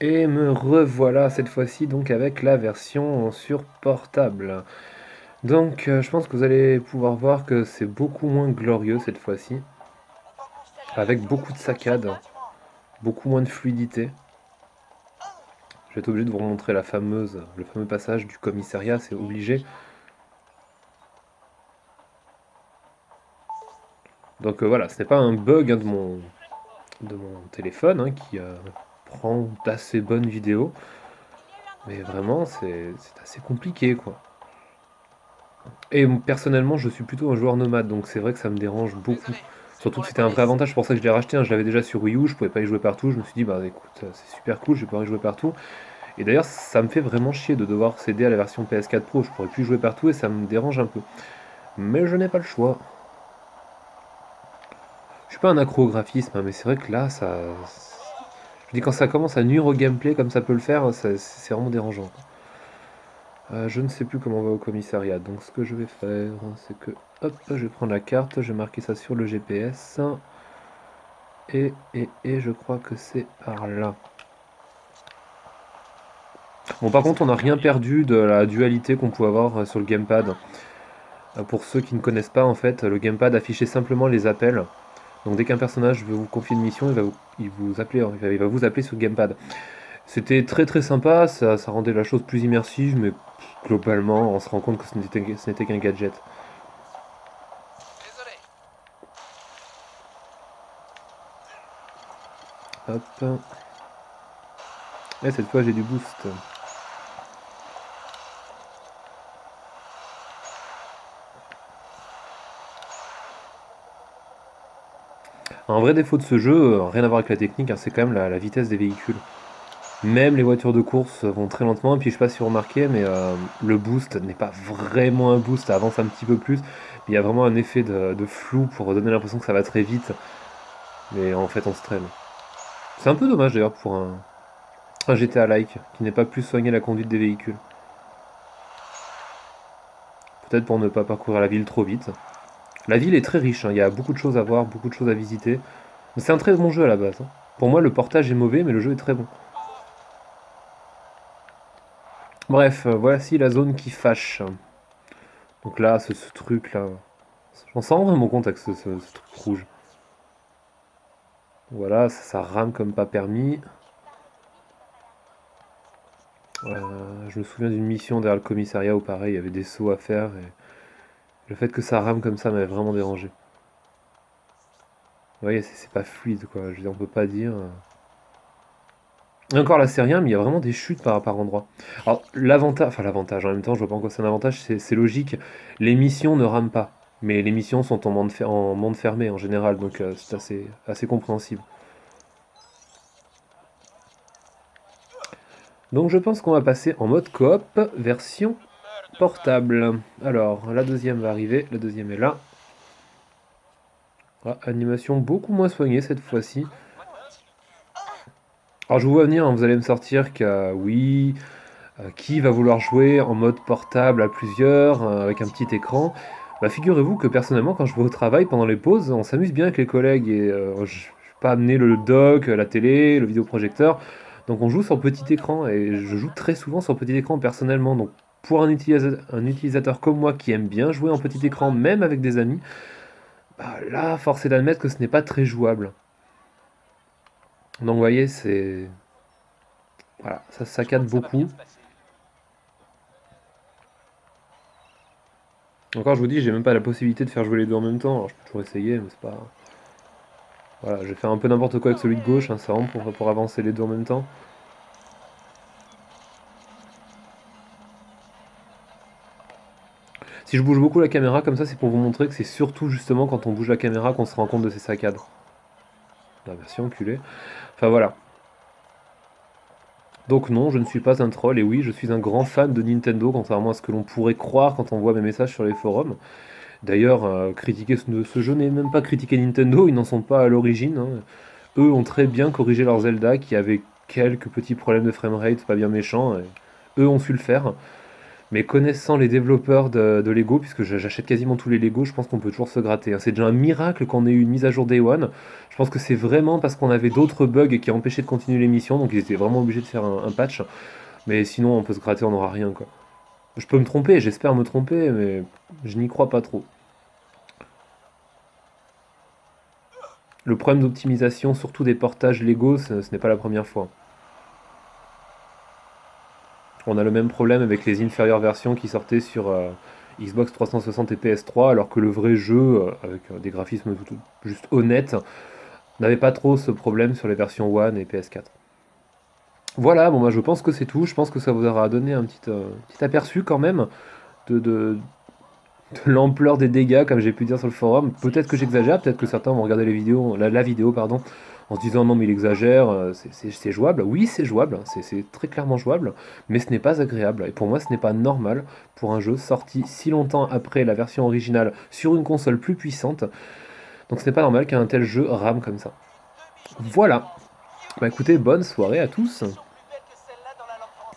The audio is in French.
Et me revoilà cette fois-ci donc avec la version sur portable. Donc je pense que vous allez pouvoir voir que c'est beaucoup moins glorieux cette fois-ci, avec beaucoup de saccades, beaucoup moins de fluidité. Je vais être obligé de vous remontrer le fameux passage du commissariat, c'est obligé. Donc voilà, ce n'est pas un bug hein, de mon téléphone hein, qui prend d'assez bonnes vidéos, mais vraiment c'est assez compliqué quoi. Et personnellement, je suis plutôt un joueur nomade, donc c'est vrai que ça me dérange beaucoup. Surtout que c'était un vrai avantage, c'est pour ça que je l'ai racheté, hein. Je l'avais déjà sur Wii U, je pouvais pas y jouer partout. Je me suis dit, bah écoute, c'est super cool, je vais pouvoir y jouer partout. Et d'ailleurs, ça me fait vraiment chier de devoir céder à la version PS4 Pro. Je pourrais plus jouer partout et ça me dérange un peu. Mais je n'ai pas le choix. Je suis pas un accro au graphisme, hein, mais c'est vrai que là, ça. Je dis quand ça commence à nuire au gameplay comme ça peut le faire, c'est vraiment dérangeant. Je ne sais plus comment on va au commissariat, donc ce que je vais faire, c'est que, hop, je vais prendre la carte, je vais marquer ça sur le GPS, et je crois que c'est par là. Bon, par contre, on n'a rien perdu de la dualité qu'on pouvait avoir sur le gamepad. Pour ceux qui ne connaissent pas, en fait, le gamepad affichait simplement les appels. Donc dès qu'un personnage veut vous confier une mission, il va vous appeler sur le gamepad. C'était très très sympa, ça rendait la chose plus immersive, mais globalement, on se rend compte que ce n'était qu'un gadget. Hop. Et cette fois, j'ai du boost. Un vrai défaut de ce jeu, rien à voir avec la technique, hein, c'est quand même la vitesse des véhicules. Même les voitures de course vont très lentement, et puis je sais pas si vous remarquez, mais le boost n'est pas vraiment un boost, ça avance un petit peu plus, mais il y a vraiment un effet de flou pour donner l'impression que ça va très vite, mais en fait on se traîne. C'est un peu dommage d'ailleurs pour un GTA-like, qui n'est pas plus soigné la conduite des véhicules. Peut-être pour ne pas parcourir la ville trop vite. La ville est très riche, hein, il y a beaucoup de choses à voir, beaucoup de choses à visiter. C'est un très bon jeu à la base, hein. Pour moi le portage est mauvais, mais le jeu est très bon. Bref, voici la zone qui fâche. Donc là, ce truc là, j'en sens vraiment compte avec ce truc rouge. Voilà, ça rame comme pas permis. Je me souviens d'une mission derrière le commissariat où pareil, il y avait des sauts à faire et le fait que ça rame comme ça m'avait vraiment dérangé. Vous voyez, c'est pas fluide quoi, je veux dire, on peut pas dire. Et encore là, c'est rien, mais il y a vraiment des chutes par endroits. Alors, l'avantage, en même temps, je vois pas en quoi c'est un avantage, c'est logique. Les missions ne rament pas, mais les missions sont en monde fermé en général, donc c'est assez compréhensible. Donc je pense qu'on va passer en mode coop version portable. Alors, la deuxième va arriver, la deuxième est là. Ah, animation beaucoup moins soignée cette fois-ci. Alors je vous vois venir, hein, vous allez me sortir que oui, qui va vouloir jouer en mode portable à plusieurs, avec un petit écran. Bah figurez-vous que personnellement quand je vais au travail pendant les pauses, on s'amuse bien avec les collègues et je vais pas amener le dock, la télé, le vidéoprojecteur. Donc on joue sur petit écran et je joue très souvent sur petit écran personnellement. Donc pour un utilisateur comme moi qui aime bien jouer en petit écran, même avec des amis, bah là, force est d'admettre que ce n'est pas très jouable. Donc vous voyez, c'est... Voilà, ça saccade beaucoup. Encore, je vous dis, j'ai même pas la possibilité de faire jouer les deux en même temps. Alors, je peux toujours essayer, mais c'est pas... Voilà, je vais faire un peu n'importe quoi avec celui de gauche, hein, c'est vraiment pour avancer les deux en même temps. Si je bouge beaucoup la caméra comme ça, c'est pour vous montrer que c'est surtout justement quand on bouge la caméra qu'on se rend compte de ces saccades. La version enculée. Enfin voilà. Donc non, je ne suis pas un troll, et oui, je suis un grand fan de Nintendo, contrairement à ce que l'on pourrait croire quand on voit mes messages sur les forums. D'ailleurs, critiquer ce jeu n'est même pas critiquer Nintendo, ils n'en sont pas à l'origine, hein. Eux ont très bien corrigé leur Zelda qui avait quelques petits problèmes de framerate pas bien méchants, et eux ont su le faire. Mais connaissant les développeurs de Lego, puisque j'achète quasiment tous les Lego, je pense qu'on peut toujours se gratter, hein. C'est déjà un miracle qu'on ait eu une mise à jour Day One. Je pense que c'est vraiment parce qu'on avait d'autres bugs qui empêchaient de continuer l'émission, donc ils étaient vraiment obligés de faire un patch. Mais sinon, on peut se gratter, on n'aura rien, quoi. Je peux me tromper, j'espère me tromper, mais je n'y crois pas trop. Le problème d'optimisation, surtout des portages Lego, ce n'est pas la première fois. On a le même problème avec les inférieures versions qui sortaient sur Xbox 360 et PS3, alors que le vrai jeu, avec des graphismes juste honnêtes, n'avait pas trop ce problème sur les versions One et PS4. Voilà, bon bah je pense que c'est tout. Je pense que ça vous aura donné un petit aperçu quand même de de l'ampleur des dégâts, comme j'ai pu dire sur le forum. Peut-être que j'exagère, peut-être que certains vont regarder les vidéos, la vidéo, pardon, en se disant non mais il exagère, c'est jouable. Oui, c'est jouable, c'est très clairement jouable, mais ce n'est pas agréable. Et pour moi, ce n'est pas normal pour un jeu sorti si longtemps après la version originale sur une console plus puissante. Donc ce n'est pas normal qu'un tel jeu rame comme ça. Voilà. Bah écoutez, bonne soirée à tous.